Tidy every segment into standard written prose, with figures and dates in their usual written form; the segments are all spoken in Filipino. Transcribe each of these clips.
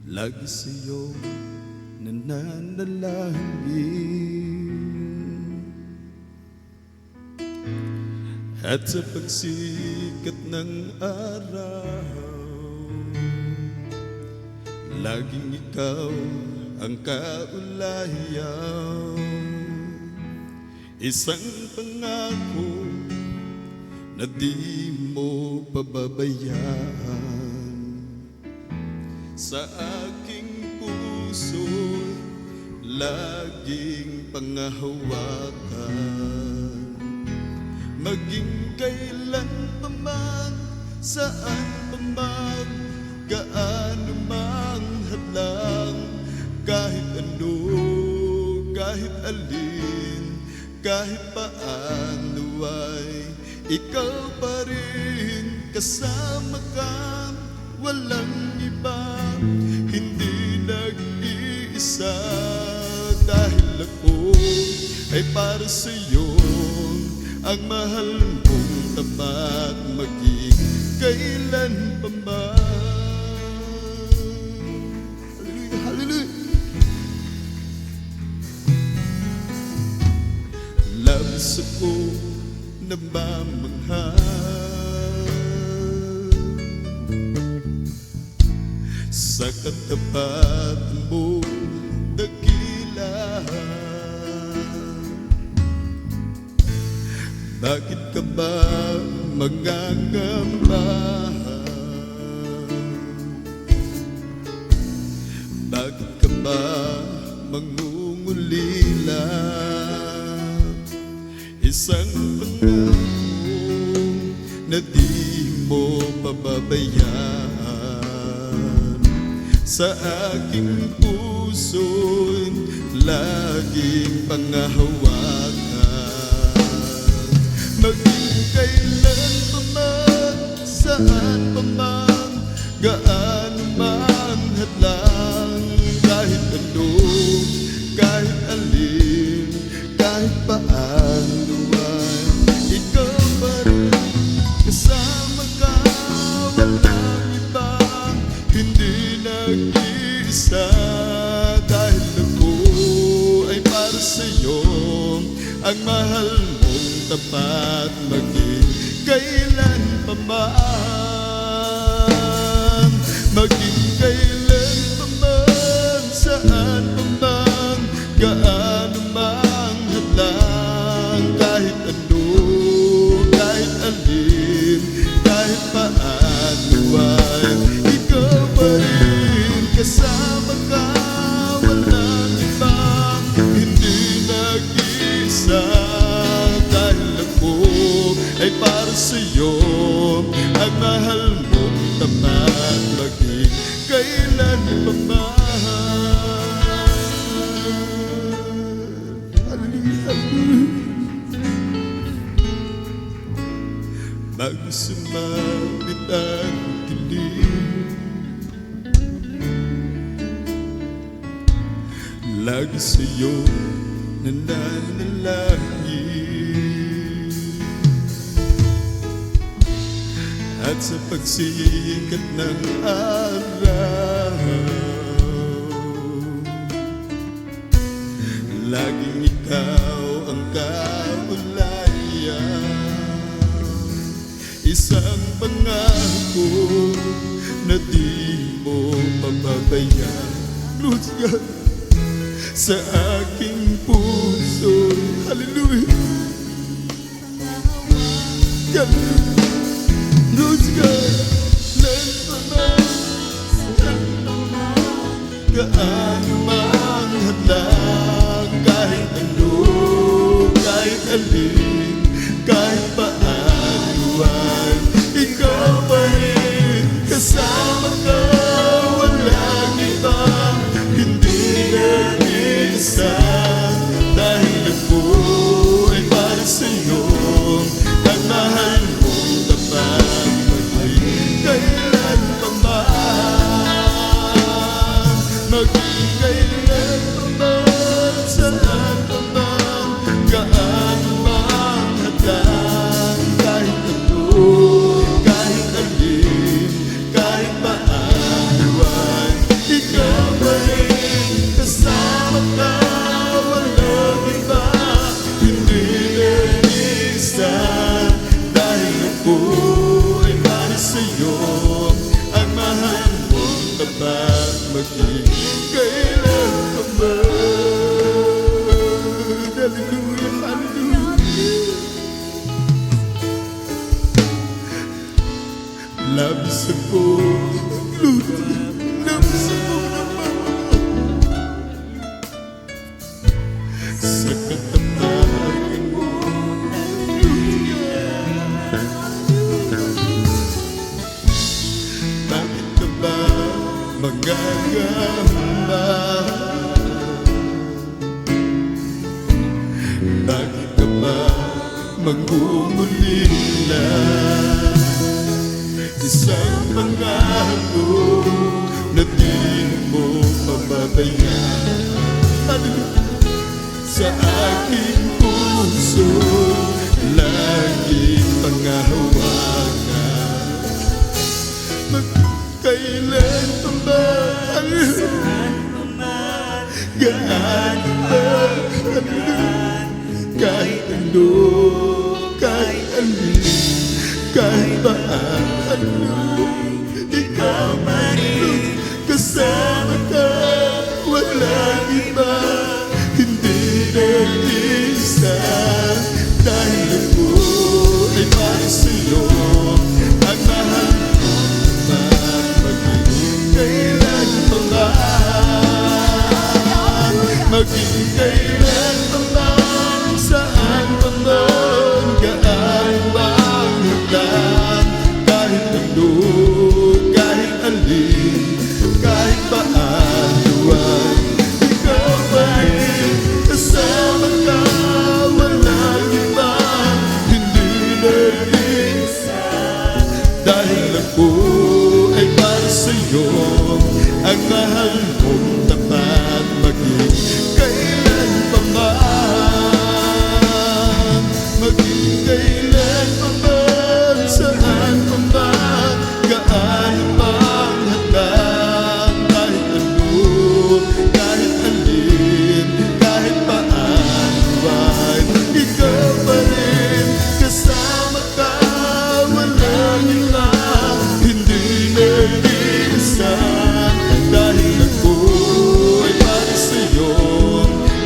Lagi sa'yo nananalangin, at sa pagsikat ng araw, laging ikaw ang kaulayaw. Isang pangako na di mo pababayaan, sa aking puso laging pangahawakan. Maging kailan pa man, saan pa man, gaano mang hadlang, kahit ano, kahit alin, kahit paano ay ikaw pa rin. Kasama ka, walang iba, hindi nag-iisa, dahil ako ay para sa'yo, ang mahal mong tapat, maging kailan pa man. Hallelujah, hallelujah. Labis ako namamangha sa katapat mo, dakila. Bakit ka ba mangangamba? Bakit ka ba mangungulila? Isang pangako na di mo pababayaan, sa aking puso'y laging pangahawakan. Maging kailan pa man, saan pa man, gaano man hadlang, kahit ano, kahit alin, kahit paano ay ikaw pa rin. Kasama ka, walang iba, hindi nag-iisa, dahil ako ay para sa'yo, ang mahal mong tapat, maging kailan pa man. Maging kailan pa man, saan pa man, gaano mang hadlang, kahit ano, kahit alin, kahit paano ay ikaw pa rin. Kasama ka, walang iba, hindi nag-iisa, dahil ako ay para sa'yo, ang mahal mong tapat, maging kailan pa man. Hallelujah. Bago sumapit ang dilim, lagi sa'yo nananalangin, at sa pagsikat ng araw, laging ikaw ang kaulayan. Isang pangako na di mo pababayaan, Lord God, sa aking puso. Hallelujah. Lord God, gaano mang hadlang, kahit ano, kahit alin, kahit paano ay ikaw pa rin. Kasama ka, walang iba, hindi nag-iisa, dahil ako ay para sa'yo, ang mahal mong tapat, maging kailan pa man. Maging kailan pa man, saan pa man, gaano mang hadlang, tapat maging kailan pa man. Hallelujah, hallelujah. Labis ako luto, labis ako sa katamaran mo. Bakit ka ba magagamba? Bakit ka ba magmumulila? Isang pangako na di mo mababayaan. Sa aking puso lagi pangahawakan. Magkailan pa ba? Gaano ba? Kahit ano, kahit alin, kahit paano, ikaw man rin kasama ka. Walang iba, hindi nag-isa. Dahil ako ay para sa'yo. Ang mahal ko maging kailan pa ba? Maging kailan pa ba? Saan pa man? Gaan ba ang hagdan? Kahit ano, kahit alin, kahit paano ay ikaw pa rin kasama ka. Walang iba, hindi nag-isa. Dahil ako ay para sa'yo. Ang mahal mong tapat maging kailan pa man. Maging kailan pa man. Saan pa man. Gaano pa ang hagdan. Kahit ano, kahit alin, kahit paano ay ikaw pa rin kasama ka. Walang iba, hindi nag-isa. Dahil ako ay para sa'yo.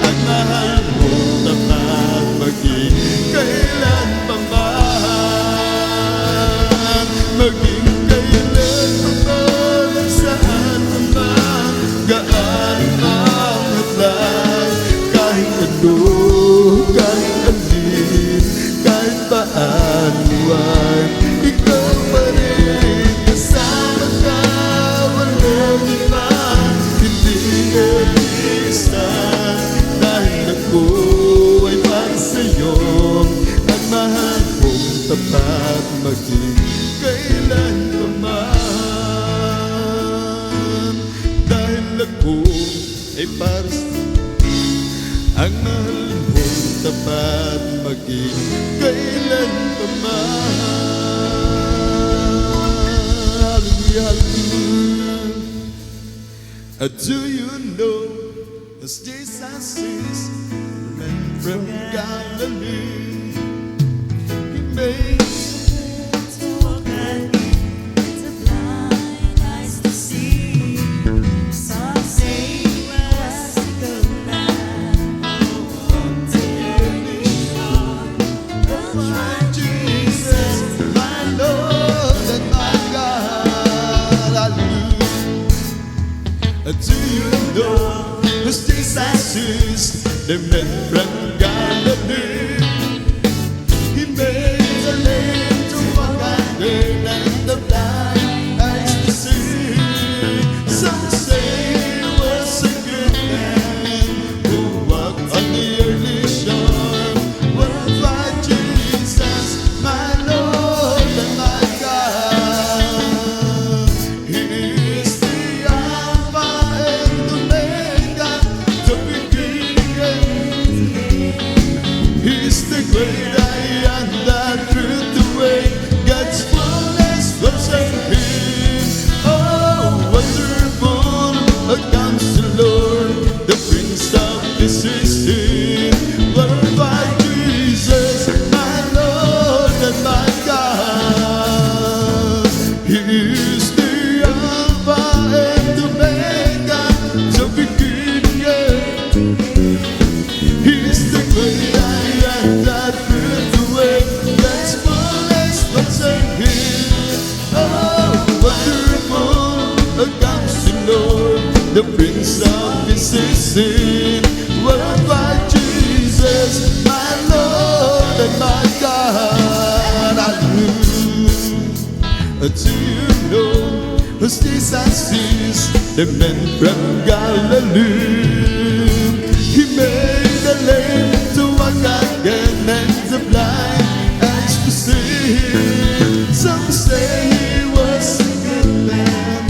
Ang mahal mo tapat maging kailan pa man. Maging kailan pa man. Saan pa man. Gaan ang hagdan. Kahit ano, kahit alin, kahit paano ay ikaw pa rin kasama ka. Walang iba, hindi nag-isa. Dahil ako ay para sa'yo. Ang mahal mong tapat maging kailan pa man. Dahil ako ay para sa'yo. Ang mahal mong tapat maging kailan pa man. Hallelujah, hallelujah. Do you know as Jesus is men from Galilee? He made To walk and lead the blind eyes to see. Some say he was a good man, tenderly sure. But my Jesus, my Lord and my God. Hallelujah. Do you know who Jesus is? The man from Galilee. He made the lame to walk again and the blind eyes to see. Some say he was a good man who walked on the early shore. Well, my Jesus, my Lord and my God. He is the Alpha and Omega, the beginning and the end. He's the great I am, the truth, the way. God's fullness flows in Him. Oh, wonderful the Prince of Peace is in. Worldwide Jesus, my Lord and my God. Hallelujah. Do you know whose Jesus is? The man from Galilee. He made the lame to walk again and the blind eyes to see. Some say he was a good man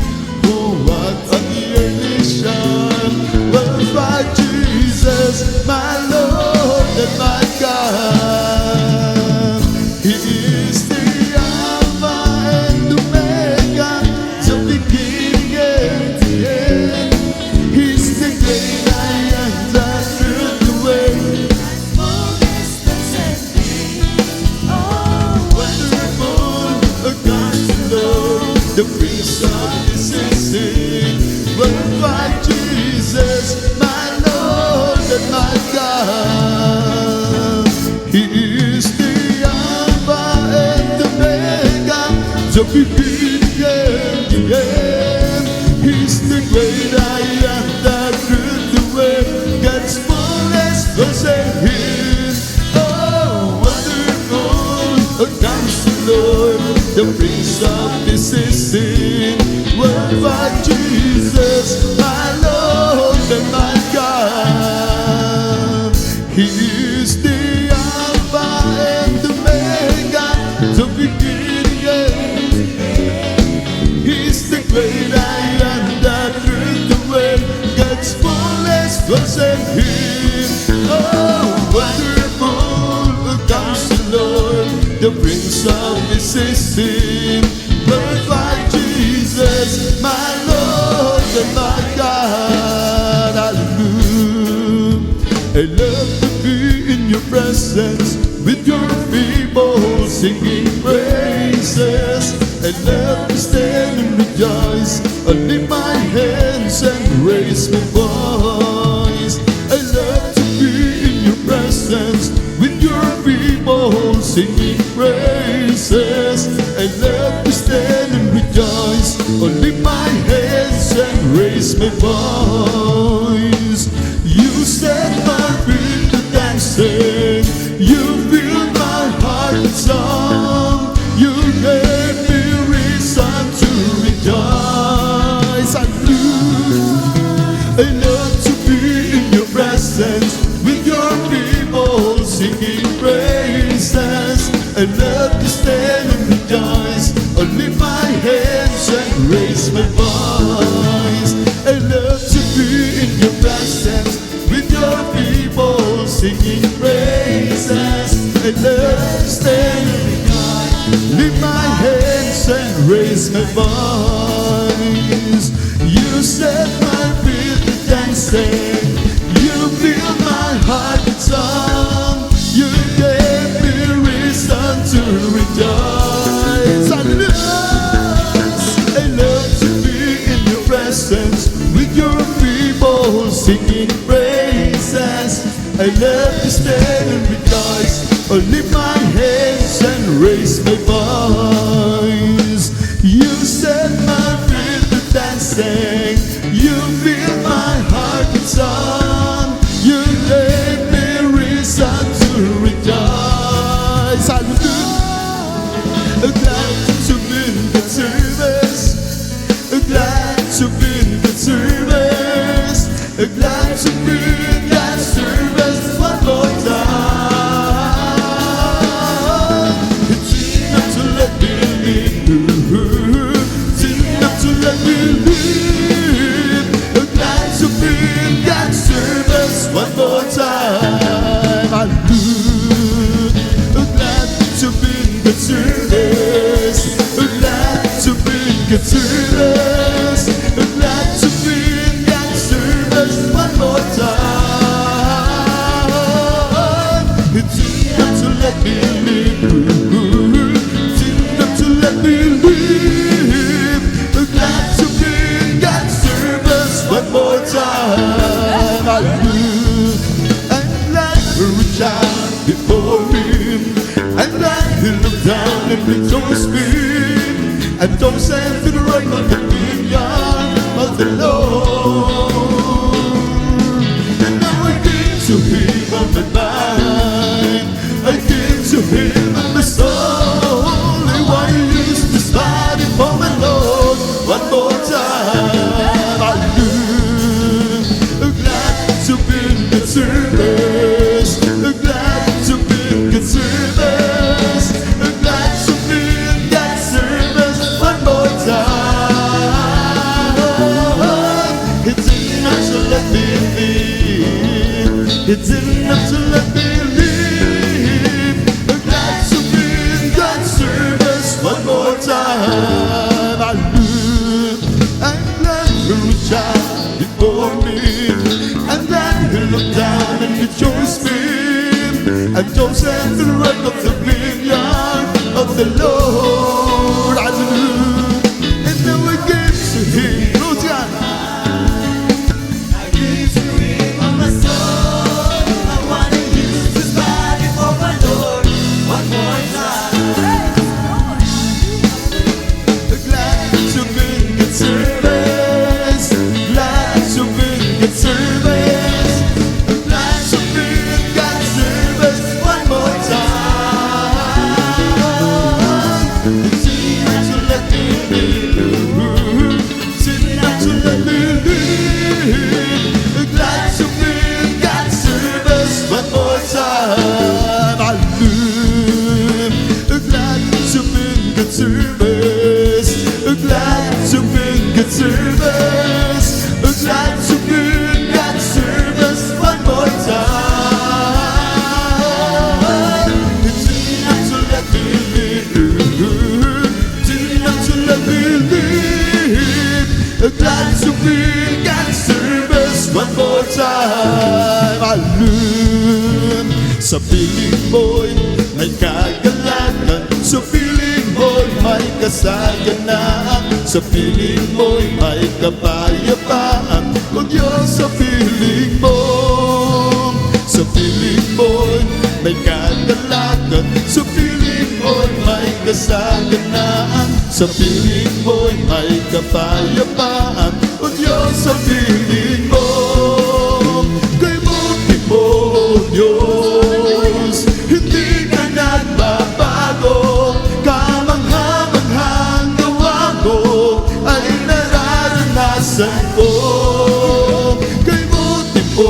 who walked on the earthly shore. Worldwide Jesus, my Lord and my God. He is the Alpha and Omega, the beginning and the end. He's the great I am, the truth, the way. Fullness doesn't mean, oh, Wonderful, a counselor, the Prince of Peace is in. Worldwide Jesus, my Lord and my God. He is the Alpha and Omega, the beginning and the end. He's the great I am, the truth, the way. God's fullness was in him. Oh, wonderful, a counselor, the Prince of Peace is in. Worldwide Jesus, my Lord and my God. He is the Alpha and Omega, the beginning and the end. He's the great I am, the truth, the way. God's fullness was in him. Oh, wonderful, a counselor, the Prince of Peace is in. Worldwide Jesus, my Lord and my God. Hallelujah. I love to be in your presence with your people singing praises. I love to stand and rejoice. I lift my hands and raise my voice. I love to be in your presence with your people singing praises. I love to stand and rejoice. I lift my hands and raise my voice. You set my feet to dancing. You filled my heart with song. You gave me reason to rejoice. I love to be in your presence with your people singing praises. I love to stand and rejoice. I lift my hands and raise my voice. I love to be in your presence with your people singing praises. I love to stand and rejoice. Lift my hands and raise my voice. You set my feet to dancing. You fill my heart with song. You gave me reason to rejoice. I love to be in your presence with your people singing praises. I love to stand and rejoice. I lift my hands and raise my voice. You set my feet to dancing. You fill my heart with song. You gave me reason to rejoice. Hallelujah. Glad to be in the service. Glad to be in the service. Glad to be in that service one more time. It's enough to let me live. It's enough to let me live. Glad to be in that service one more time. Hallelujah. Glad to be in the service. Glad to be in the service. Glad to be in that service one more time. It's enough to let me live. It's enough to let me live. Glad to be in that service one more time. Hallelujah. And glad to reach out before him. And glad to look down and rejoice me. And don't stand to the right of the vineyard of the Lord. It's enough to let me live. Glad to be in that service one more time. I look and let her shine before me, and then he looked down and rejoiced me. And Joseph the right of the vineyard of the Lord. I look and now I give to him. Who's got? I give to him of my soul. I wanna use this body for my Lord one more time. Glad to be in good service. Glad to be in good service. Glad to be in God's service one more time. It's enough to let me live. It's enough to let me live. Glad to be in God's service one more time. I live. Glad to be in good service. Glad to be in good service. Glad to be in God's service one more time. It's enough to let me live. It's enough to let me live. Glad to be in God's service one more time. I live. Sa piling mo'y may kagalakan. Sa piling mo'y may kasaganaan. Sa piling mo'y may kapayapaan. O Diyos, sa piling mo. Sa piling mo'y may kagalakan. Sa piling mo'y may kasaganaan. Sa piling mo'y may kapayapaan. O Diyos, sa piling mo. Kay buti mo, O Diyos, hindi ka nagbabago. Kamangha-manghang gawa mo ay nararanasan ko. Kay buti mo, O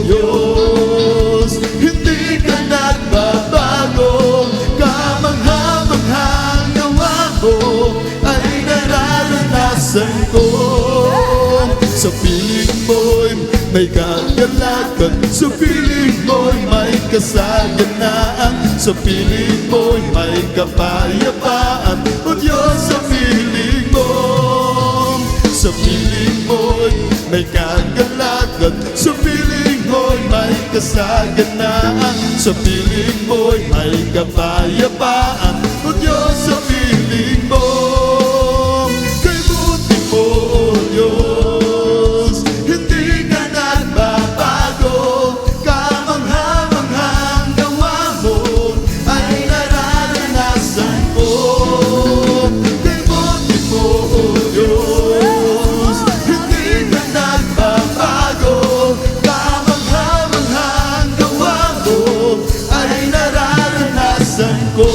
Diyos, hindi ka nagbabago. Kamangha-manghang gawa mo ay nararanasan ko. Sa piling mo'y may kagalakan. Sa piling mo'y may kasaganaan. Sa piling mo'y may kapayapaan. O Diyos, sa piling mo. Sa piling mo'y may kagalakan. Sa piling mo'y may kasaganaan. Sa piling mo'y may kapayapaan. O Diyos, sa piling mo. Kay buti mo, O Diyos, hindi ka nagbabago. Kamangha-manghang gawa mo ay nararanasan ko. Kay buti mo, O Diyos, hindi ka nagbabago. Kamangha-manghang gawa mo ay nararanasan ko.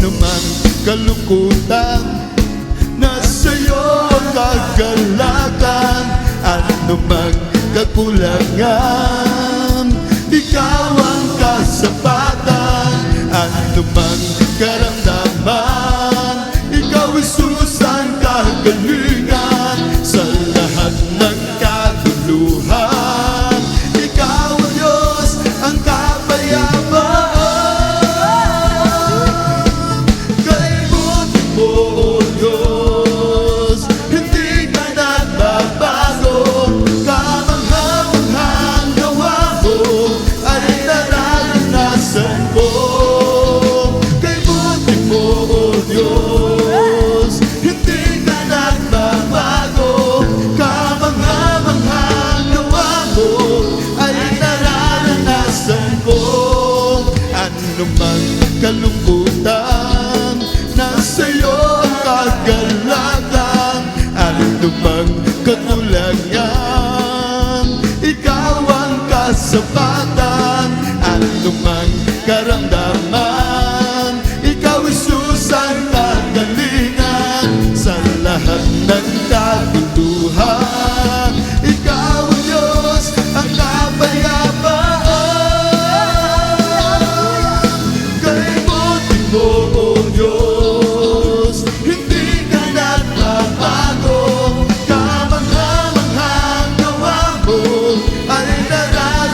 Naman kalungkutan, nasa'yo ang kagalakan. Ano mang kakulangan, ikaw ang kasapatan. Ano mang karamdaman, ikaw Jesus ang kagalingan. Sa lahat ng kaguluhan, ikaw ang Diyos ang kapayapaan. Kay buti mo, O Diyos, hindi ka nagbabago. Kamangha-manghang gawa mo ay nararanasan ko. Kay buti mo, O Diyos, hindi ka nagbabago. Kamangha-manghang gawa mo ay nararanasan ko. Ano man kalungkutan, nasa'yo ang kagalakan. Ano mang kakulangan, ikaw ang kasapatan. Ano mang karamdaman, ikaw Jesus ang kagalingan. Sa lahat ng kaguluhan, ikaw ang Diyos ang kapayapaan. Kay buti mo, O Diyos, hindi ka nagbabago. Kamangha-manghang gawa mo ay nararanasan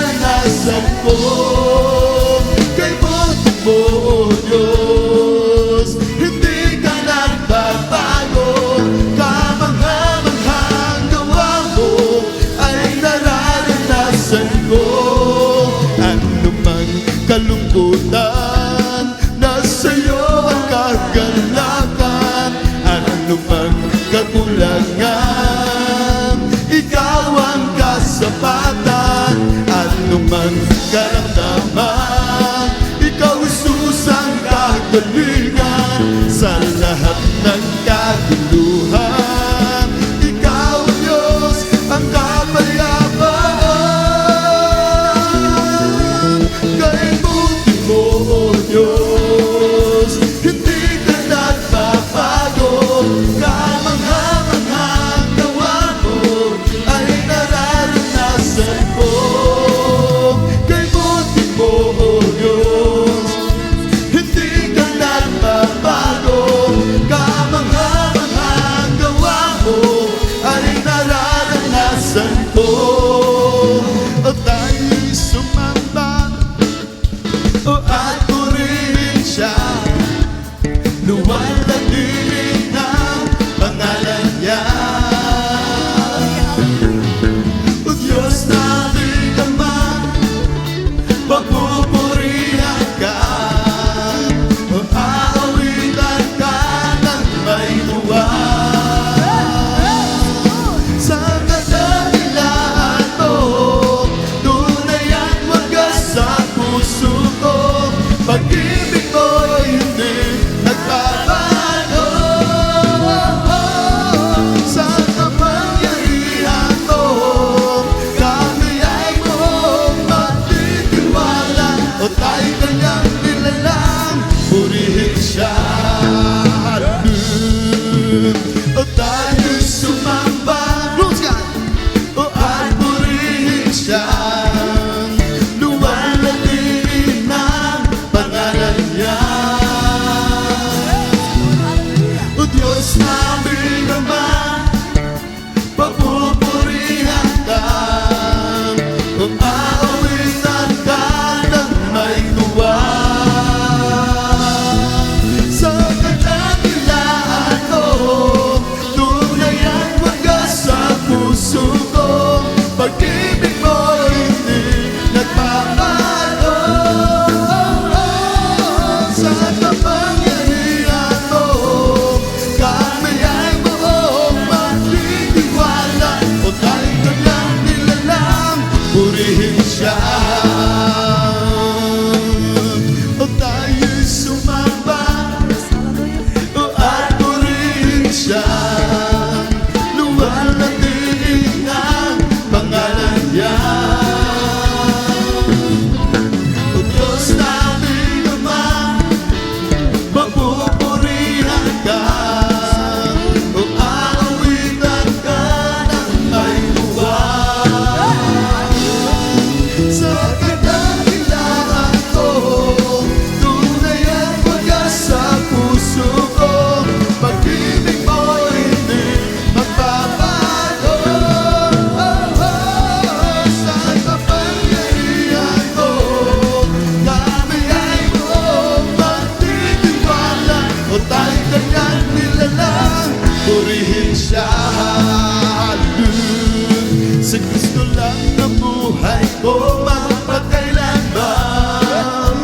Si Kristo lang ang buhay ko magpakailanman.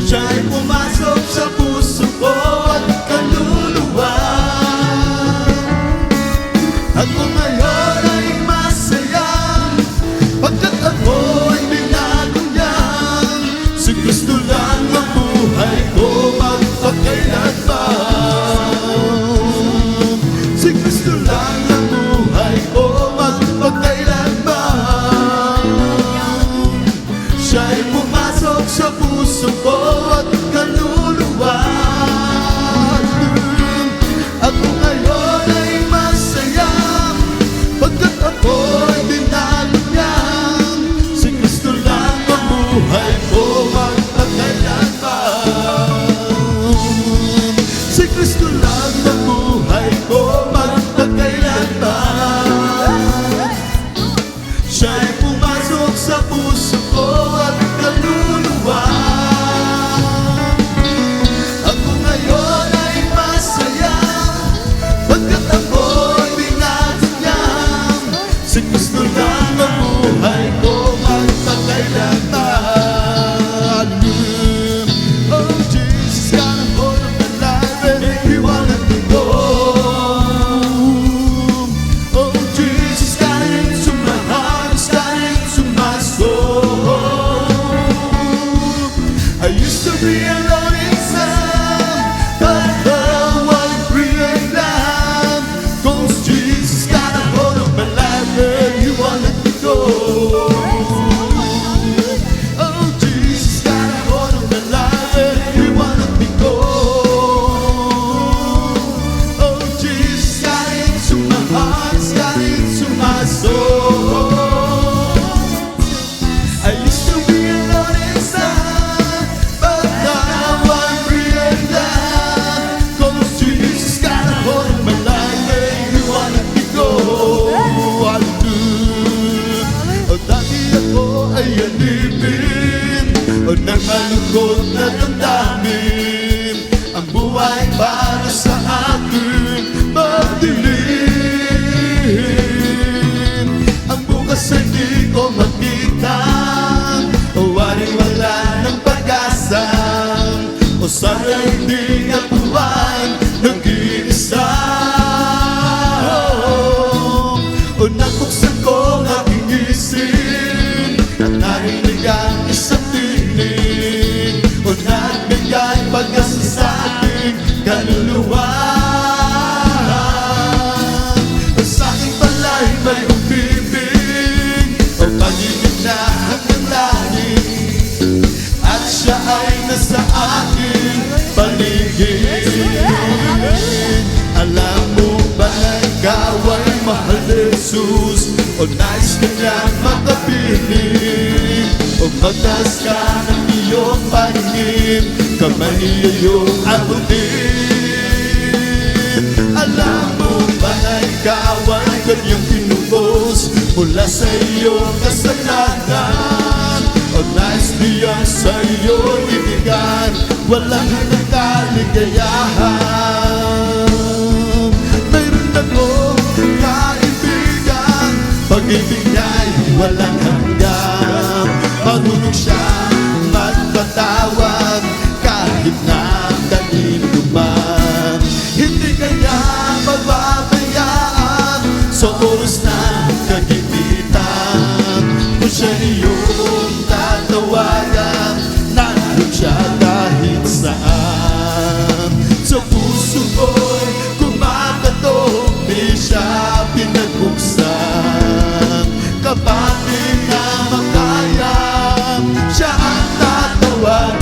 Siya'y pumasok sa puso ko at kaluluwa. At kung ngayon ay masaya, pagkat ako'y binago niya. Si Kristo lang ang buhay ko magpakailanman. Si Kristo lang ang buhay ko magpakailanman. Siya'y pumasok sa puso ko at kaluluwa. At kung ngayon ay masaya, pagkat ako'y binago niya. Si Kristo lang ang buhay ko magpakailanman. Si Kristo lang ang buhay ko magpakailanman. Siya'y pumasok sa puso ko at kaluluwa. At kung ngayon ay masaya, pagkat ako'y binago niya. Si Kristo lang ang buhay ko magpakailanman. Oh Jesus, got a hold of my life and He won't let me go. Oh Jesus, got into my heart, He's got into my soul. I used to be alone inside, but now I'm free and glad. 'Cause Jesus got a hold of my life and He won't let me go. Oh Jesus got a hold of my life and He won't let me go. Oh Jesus got into my heart, He's got into my soul. I used to be alone inside, but now I'm free and glad. 'Cause Jesus got a hold of my life and He won't let me go. Hallelujah. O dati ako ay alipin o ng malungkot na damdamin. Ang buhay para sa akin madilim. Ang bukas ay di ko makita, o wala ng pag-asa. O sana hindi ka buwan nag-iisa. O nabuksan ko ang aking isip at narinig ang isang tinig. O nagbigay pag-asa sa aking kaluluwa. O sa aking palay may umibig, o pag-ibig na hanggang langit. At siya ay nasa aking paligid. Alam mo ba na ikaw ay mahal ni Jesus? O nais ka niyang makapiling? O magtas ka ng iyong paningin, kamay niya iyong abutin. Alam mo ba na ikaw ay kanyang pinubos mula sa iyong kasalanan? O nais niya sa iyong ibigay walang hanggang kaligayahan. Mayroon akong kaibigan, pag-ibig niya'y walang hanggan. Marunong siya magpatawad kahit na kanino man. Hindi kanya mababayaan sa oras ng kagipitan. Kung siya iyong tatawagan, nandun siya kahit saan. Sa puso ko'y kumakatok, di siya pinagbuksan. Kapatid na makaya, siya ang tatawagan.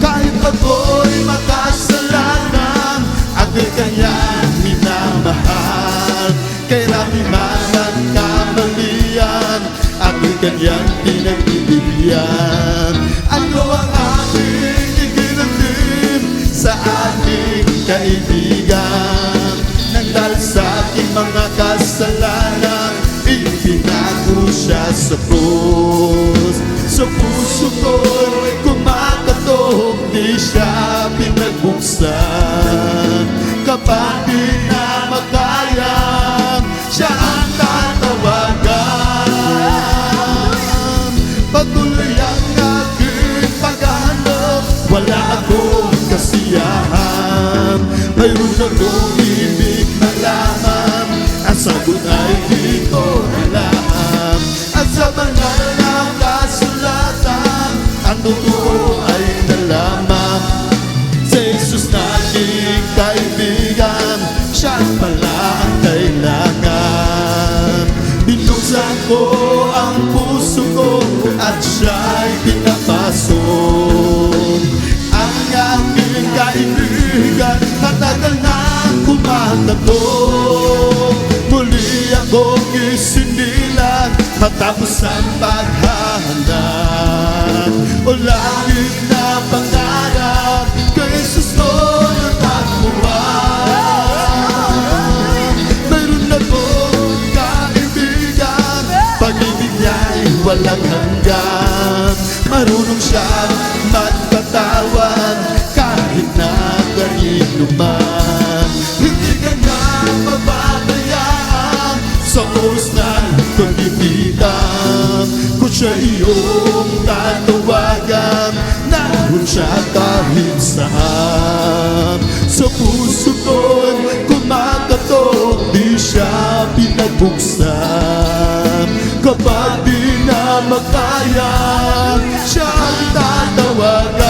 Kahit ako'y makasalanan, ako'y kanyang minamahal. Kailangan man ang kamalian, ako'y kanyang pinagbibigyan. Ano ang aking iginagdim sa aking kaibigan? Nang dahil sa aking mga kasalanan, ipinago siya sa krus. Sa puso ko'y kumakatok, di siya pinagbuksan. Kapag di na makaya, akong ibig malaman, ang sagot ay di ko alam. At sa banal na kasulatan, ang totoo ay nalaman. Si Jesus naging kaibigan, siya pala ang kailangan. Binuksan ko ang puso ko at siya'y pinapasok. Ang aking kaibigan, matagal na kumakatok. Muli akong isinilang matapos ang paghahanap. O langit na pangarap, kay Jesus ko natagpuan. Mayroon akong kaibigan, pag-ibig niya'y walang hanggan. Marunong siyang magpatawad kahit na kanino man. Hindi ka niya mapabayaan sa oras ng pag-ibigan. Kung siya iyong tatawagan, naroon siya kahit saan. Sa puso ko'y kumakatok, di siya pinagbuksan. Kapag di na makaya, siya ang tatawagan.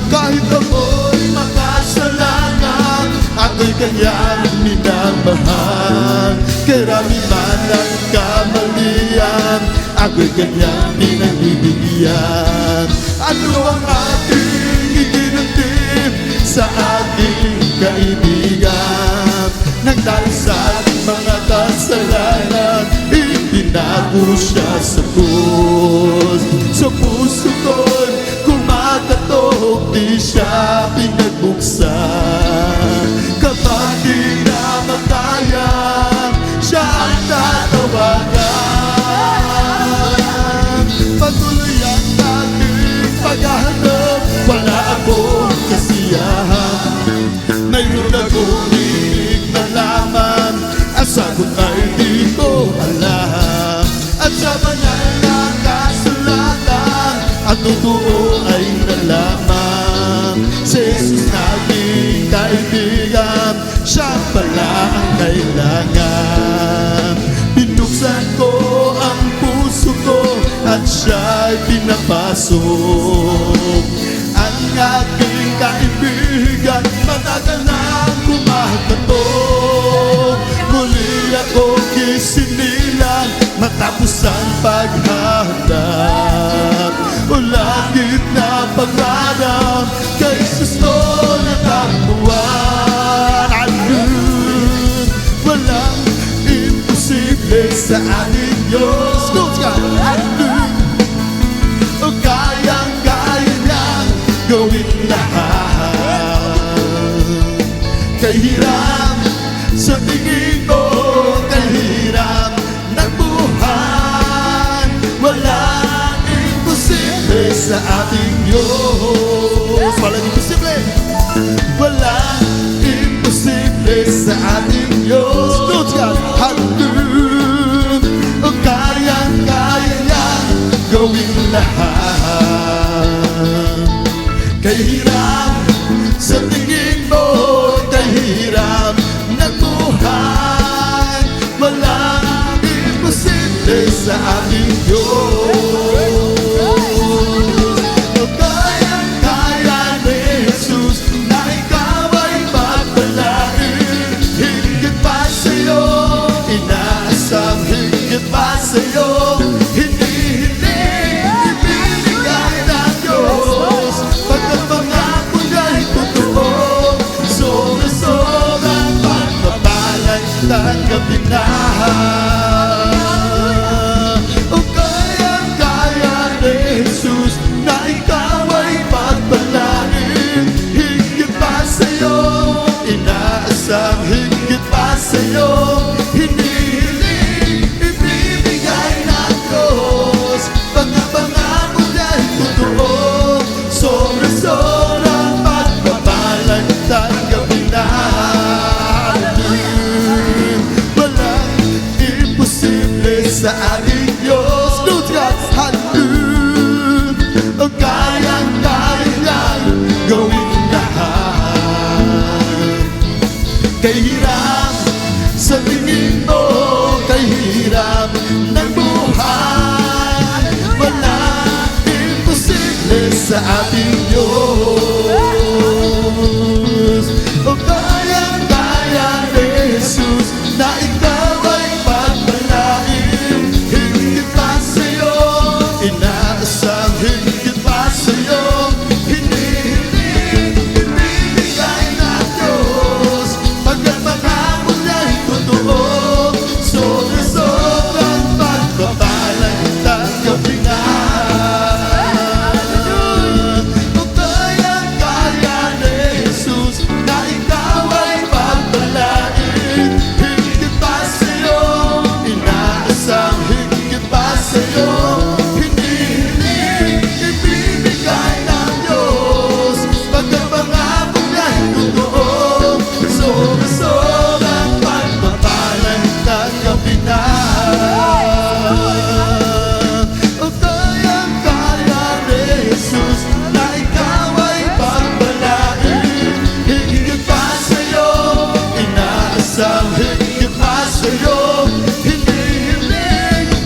Kahit ako'y makasalanan, ako'y kanyang minamahal. Karami man ang kamalian, ako'y kanyang pinagbibigyan. Ano ang ating itinatip sa ating kaibigan? Nang dahil sa ating mga kasalanan, ibinago siya sa krus. Sa puso ko'y kumakatok, di siya pinagbuksan. Kapag di na makaya, siya ang tatawagan. Patuloy ang aking paghahanap, wala akong kasiyahan. Mayroon akong ibig nalaman, ang sagot ay di ko alam. At sa banal na kasulatan, ang totoo ay nalaman. Si Jesus naging kaibigan, siya pala ang kailangan. Binuksan ko ang puso ko at siya'y pinapasok. Ang aking kaibigan, matagal na kumakatok. Muli akong isinilang matapos ang paghahanap. O langit na pangarap, kay Jesus ko natagpuan. Ayun, walang imposible sa ating Diyos. Ayun, o kayang-kaya niyang gawin lahat. Kahirap sa tingin ko, kahirap ng buhay, walang imposible sa ating Diyos. Walang imposible, walang imposible sa ating Diyos. Hallelujah, o kayang-kaya niyang gawin lahat. Kahirap sa tingin mo, kahirap ng buhay, walang imposible sa ating Diyos. O kayang-kaya ni Jesus na ikaw ay pagpalain. Higit pa sa'yo, inaasam, higit pa sa'yo, hindi ibinigay ng Diyos. Pagkapangako niya'y totoo, sobra-sobrang pagpapalay, tanggapin na. O kayang-kaya ni Jesus na ikaw ay pagpalain. Higit pa sa'yo, inaasam, higit pa sa'yo, hindi ibibigay ng Diyos. Pagkapangako niya'y totoo, sobra-sobrang pagpapalay, tanggapin na. Walang imposible sa ating Diyos. Hallelujah, o kayang-kaya niyang gawin lahat. kahirap sa tingin mo, kahirap ng buhay. Wala imposible sa ating Diyos. O kayang-kaya ni Jesus na ikaw ay pagpalain. Higit pa sa'yo, inaasang higit pa sa'yo. Ibibigay ng Diyos pagkat pangako niya'y totoo. Sobrang pagpapalay tanggapin na. O kayang-kaya ni Jesus na ikaw ay pagpalain. Higit pa sa'yo, inaasang higit pa sa'yo. Ibibigay ng Diyos pagkat pangako niya'y totoo. Sobrang pagpapalay tanggapin na. O kayang-kaya ni Jesus na ikaw ay pagpalain. Higit pa sa'yo, inaasang higit pa sa'yo.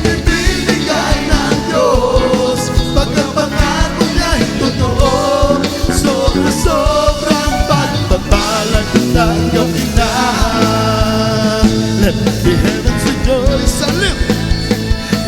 Ibibigay ng Diyos pagkat pangako niya'y totoo. Sobrang pagpapalay tanggapin na. Let the heavens rejoice and live.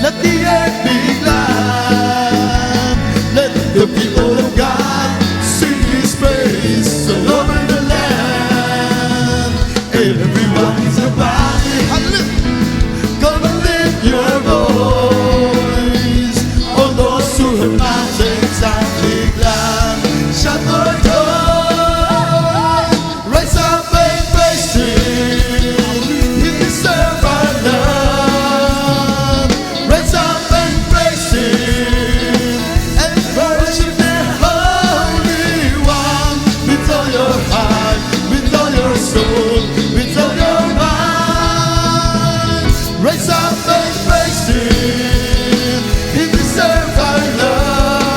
Let the earth be glad. Let the people of God sing His praise all over the land. Everyone is a body. Hallelujah. Come and lift your voice. All those who have mountains and be glad. Shout for joy. Rise up and praise Him. He deserves our love. Rise up and praise Him and worship the Holy One with all your heart, with all your soul, with all your mind. Rise up and praise Him. He deserves our love.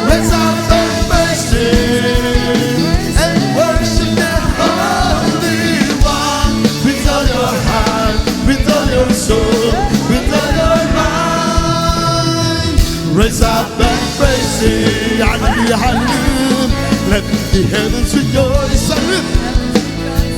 Rise up and praise Him and worship the Holy One with all your heart, with all your soul, with all your mind. Rise up and praise Him. Hallelujah, hallelujah. Let the heavens rejoice and lift.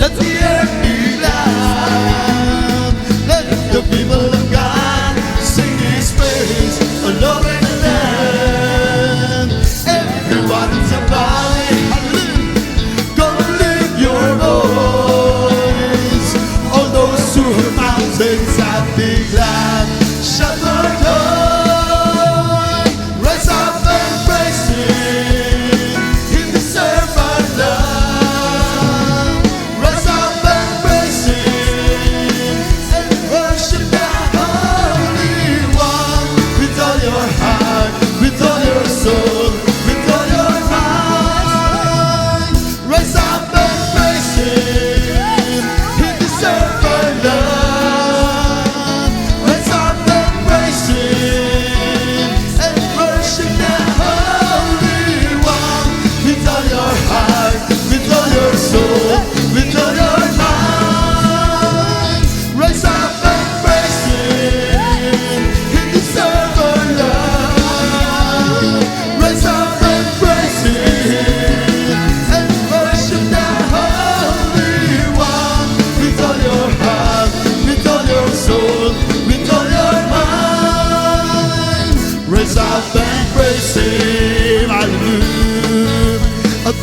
Let the earth be glad. Let the people of God sing His praise all over the land. Everyone is a body. Hallelujah. Come and lift your voice. All those who have mountains and be glad. Shout for joy. Rise up and praise Him. He deserves our love. Rise up and praise Him and worship the Holy One with all your heart, with all your soul, with all your mind. Rise up and praise Him. He deserves our love. Rise up and praise Him and worship the Holy One with all your heart, with all your soul, with all your mind. Rise up and praise Him. He deserves our love. Rise up and praise Him and worship the Holy One with all your heart, with all your soul, with all your mind. Rise up and praise Him. Hallelujah.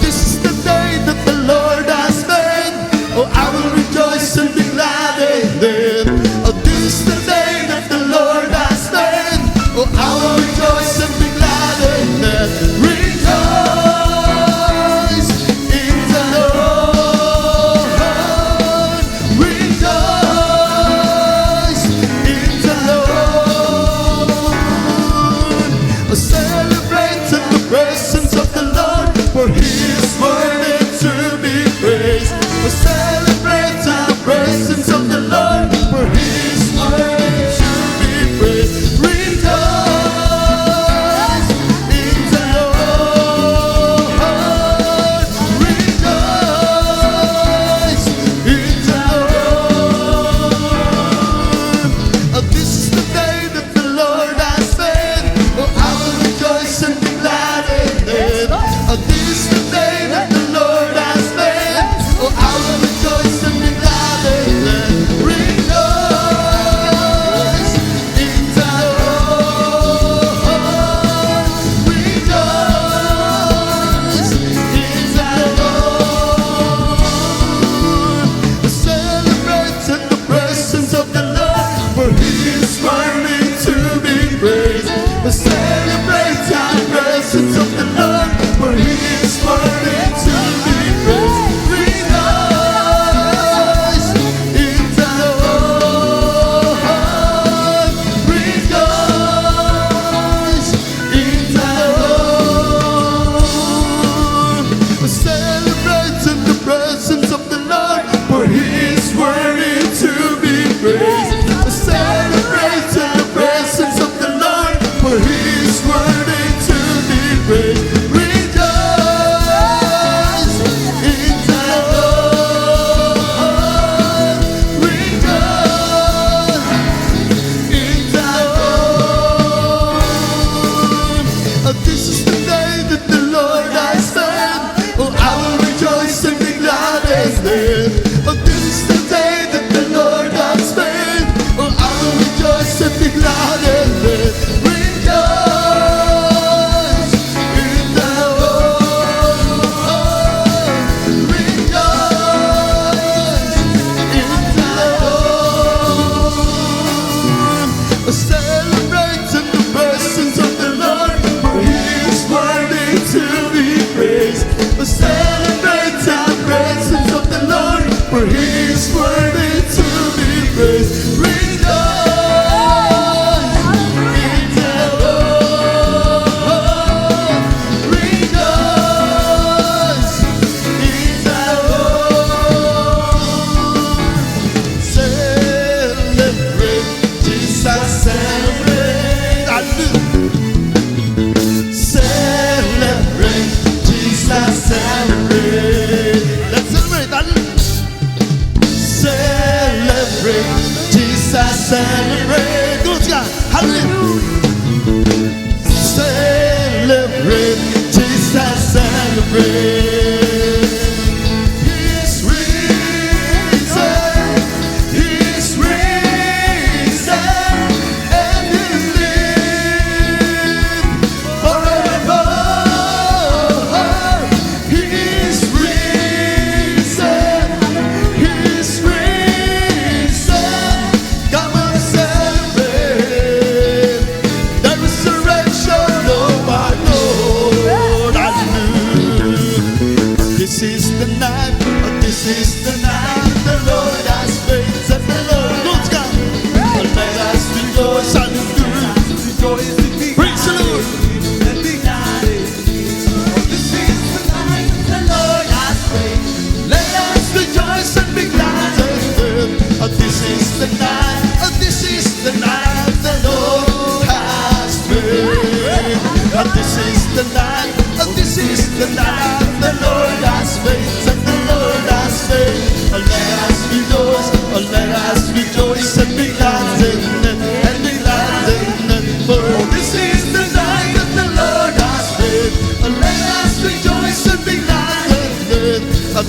This is the day that the Lord has made. Oh, I will rejoice and be glad in it. Oh, this is the day that the Lord has made. Oh, I will rejoice and be glad in it. Rejoice in the Lord. Rejoice in the Lord. Oh, celebrate in the presence of the Lord, for He is worthy to be praised. Oh, celebrate in the presence of the Lord, for He is worthy to be praised. Rejoice in the Lord. Rejoice made. Oh, this is the day that the Lord has made. Oh, I will rejoice and be glad in it. Rejoice in the Lord. Rejoice in the Lord. Celebrate in the presence of the Lord, for He is worthy to be praised. Celebrate in the presence of the Lord, for He is worthy to be praised. Rejoice in the Lord. Rejoice in the Lord. Celebrate Jesus, celebrate. Celebrate Jesus, celebrate. Let's celebrate. Celebrate Jesus, celebrate. Go to God. Hallelujah. Celebrate Jesus, celebrate. He is risen. He is risen, and He lives forever. He is risen. He is risen. Come on, celebrate the resurrection of our Lord. Hallelujah. This is the night. This is the night the Lord has made. Said the Lord, Lord's come. Let us rejoice. Hallelujah. Praise the Lord. This is the night the Lord has made. Let us rejoice and be glad in it. This is the night. This is the night the Lord has made. This is the night. This is the night the Lord has made. And the Lord has made. Let us rejoice. Let us rejoice and be glad in it. And be glad in it. For this is the night that the Lord has made. Let us rejoice and be glad in it.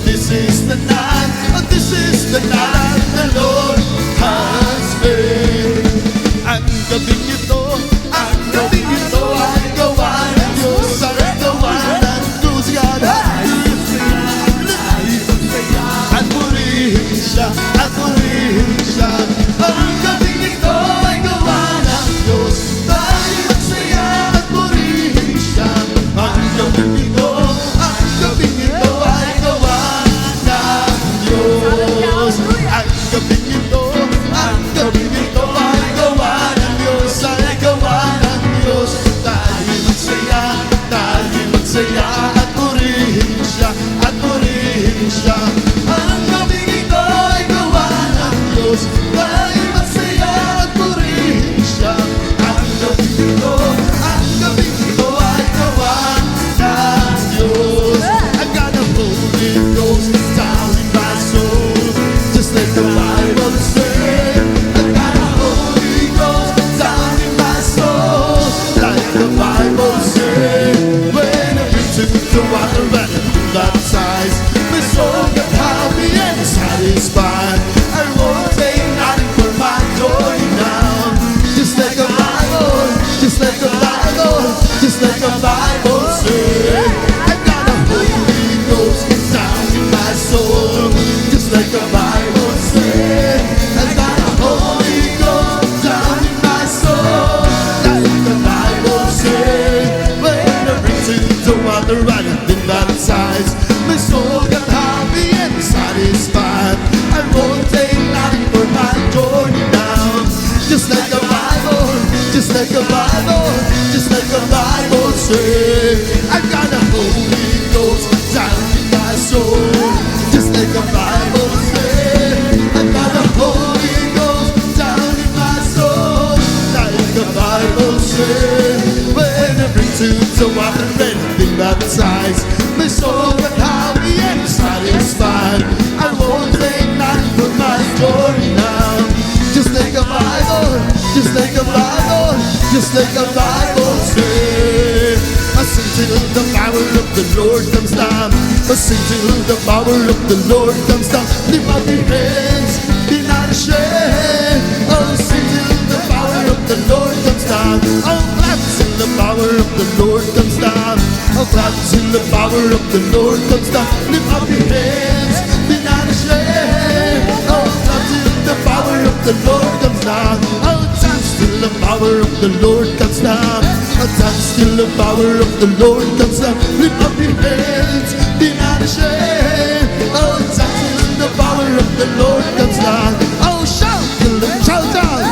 This is the night. This is the night the Lord has made. Ang gabing ito, ang gabing ito ay gawa ng Diyos. Ang gawa ng Diyos. At purihin siya, at purihin siya. Ang gabing ito ay gawa ng Diyos. Tayo magsaya at purihin siya. Ang gabing ito ay gawa ng Diyos. Ang gabing ito ay gawa ng Diyos. Ay gawa ng Diyos. Tayo magsaya at purihin siya, at purihin siya. Ang gabing ito ay gawa ng Diyos. Tayo magsaya at purihin siya. Ang gabing ito ay gawa ng Diyos. I got the Holy Ghost down in my soul, just like the Bible says. I got the Holy Ghost down in my soul, like the Bible says. When I return to water and baptized, my soul got happy and satisfied. I won't take nothing for my joy now. Just like the Bible, just like the Bible, just like the Bible says. I got the Holy Ghost down in my soul, just like the Bible says. I got the Holy Ghost down in my soul, like the Bible says. When I return to water and been baptized, my soul got happy and satisfied. I won't take nothing for my joy now. Just like the Bible, just like the Bible, just like the Bible says. I got the Holy Ghost down in my soul, just like the Bible says. I got the Holy Ghost down in my soul, like the Bible says. When I return to water and been baptized, my soul got happy and satisfied. I won't take nothing for my joy now. Just like the Bible, just like the Bible, just like the Bible says. I sing till the power of the Lord comes down. Sing till the power of the Lord comes down. Lift up your hands, be not ashamed. Oh, sing till the power of the Lord comes down. Oh, clap till the power of the Lord comes down. Oh, clap till the power of the Lord comes down. Lift up your hands, be not ashamed. Oh, clap till the power of the Lord comes down. Oh, dance till the power of the Lord comes down. Oh, dance till the power of the Lord comes down. Lift up your hands, be not ashamed. Oh, dance till the power of the Lord comes down. Oh, shout till the shout out.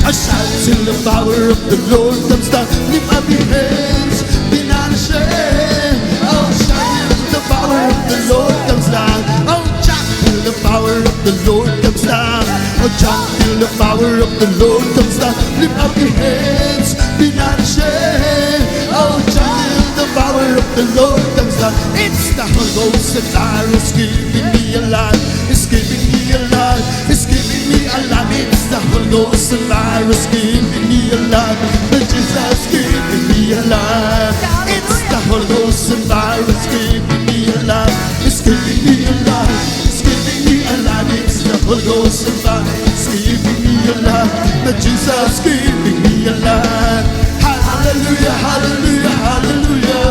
I shout till the power of the Lord comes down. Lift up your hands, be not ashamed. Oh, shout till the power of the Lord comes down. Oh, shout till the power of the Lord comes down. Oh, shout till the power of the Lord comes down. Lift up your hands, be not ashamed. Oh, shout till the power of the Lord comes down. It's the Holy Ghost that I is giving me a life. It's giving me a life. It's giving me a life. It's the Holy Ghost that I is giving me a life. But Jesus giving me a life. It's the Holy Ghost that I is giving me a life. It's giving me a life. It's giving me a life. It's the Holy Ghost that I is giving me a life. But Jesus giving me a life. Hallelujah, hallelujah, hallelujah.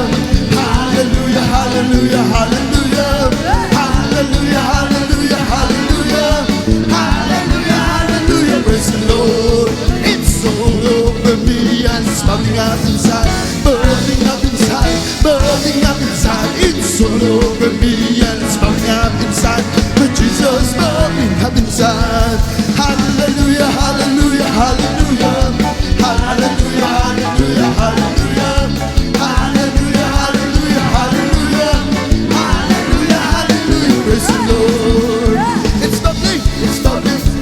Hallelujah, hallelujah, hallelujah. Hallelujah, hallelujah, hallelujah. Hallelujah, hallelujah. Praise the Lord. It's all over me and it's bubbling up inside. Bubbling up inside. Bubbling up inside. It's all over me and it's bubbling up inside. But Jesus bubbling up inside. Hallelujah, hallelujah, hallelujah. Hallelujah, hallelujah, hallelujah. Hallelujah, hallelujah, hallelujah. Hallelujah, hallelujah. Praise the Lord. It's bubbling,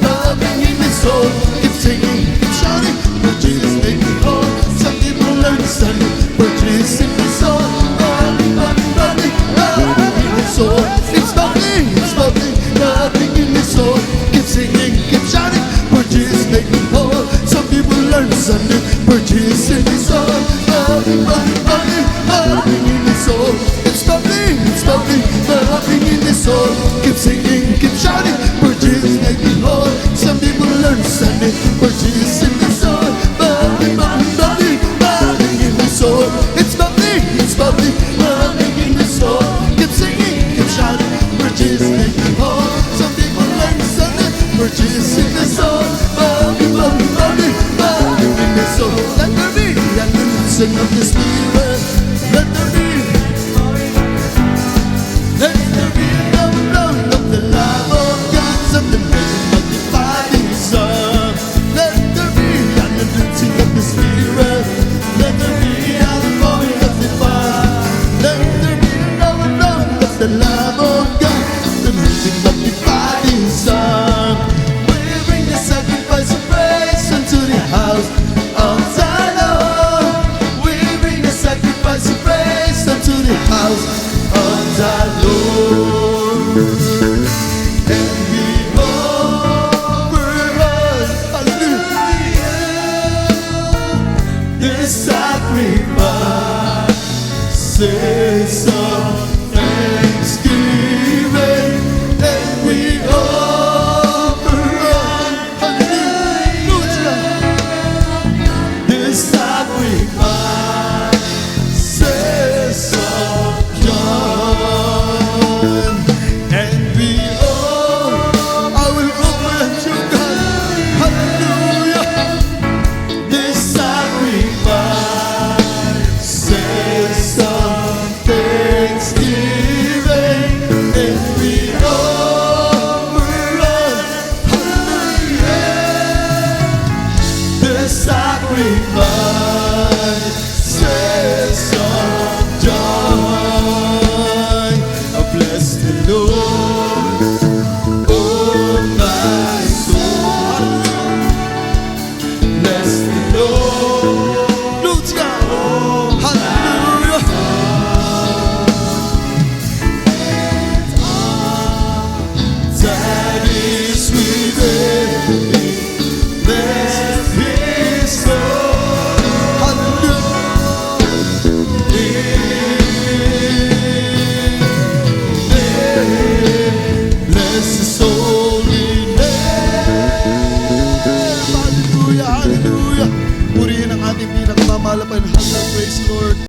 bubbling in my soul. It's singing, it's shouting, but Jesus make me whole. Some people learn to stand it, but Jesus in my soul. Bubbling, bubbling, bubbling, bubbling in my soul. It's bubbling, bubbling in my soul. Keep singing, keep shouting, but Jesus make me whole. Some people learn to stand it, but Jesus in my soul. Bubbling, bubbling, bubbling, bubbling in my soul. It's bubbling, bubbling in my soul. Keep singing, keep shouting, but Jesus make me whole. Some people learn to stand it, but Jesus in my soul. Bubbling, bubbling, bubbling, bubbling in my soul. It's bubbling, bubbling in my soul. Keep singing, keep shouting, but Jesus make me whole. Some people learn to stand it, but Jesus in my soul. Bubbling, bubbling, bubbling, bubbling in my soul. Let there be, let the listen of this.